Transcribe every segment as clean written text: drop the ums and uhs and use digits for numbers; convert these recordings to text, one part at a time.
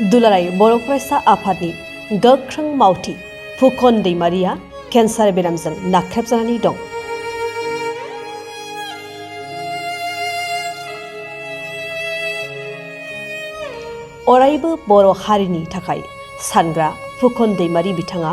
दुलाराय बर' फरायसा आफादनि गोख्रों मावथि फुकन दैमारिया केन्सार बेरामजों नाख्रेबजानानै दं। अरायबो बर' हारिनि थाखाय सानग्रा फुकन दैमारि बिथाङा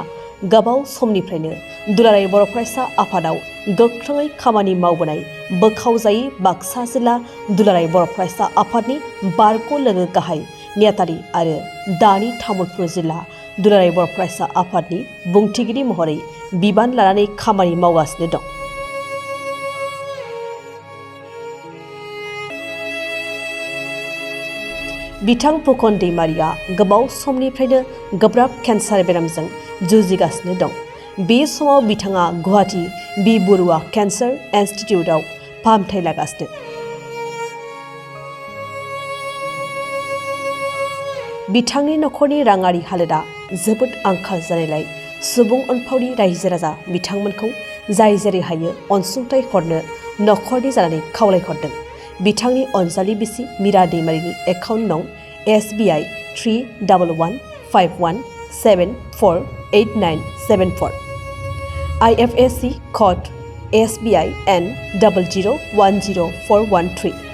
गोबाव समनिफ्रायनो दुलाराय बर' फरायसा आफादाव गोख्रोङै खामानि मावबोनाय बोखावजायै बाक्सा जिल्ला दुलाराय बर' फरायसा आफादनि बारग' लोगो गाहाय नेहाथारि आरो दानि तामुलपुर जिल्ला दुलाराय बर' फरायसा आफादनि बुंथिगिरि महरै बिबान लानानै खामानि मावगासिनो दं। बिथां फुकन दैमारिया गोबाव समनिफ्रायनो गोब्राब केन्सार बेरामजों जुजिगासिनो दं। बे समाव बिथाङा गुवाहाटी बि बरुवा केन्सार इनस्टिट्यूटआव फाहामथाय लागासिनो। बिथांनि नखरनि राङारि हालोदा जोबोद आंखाल जानायलाय सुबुं अनफावरि रायजो राजा बिथांमोनखौ जाय जेरै हायो अनसुंथाइ हरनो नखरनि जानानै खावलायहरदों। बिथांनि अनजालि बिसि मीरा दैमारिनि एकाउन्ट नं SBI 31151748974 IFSC code SBI N00010413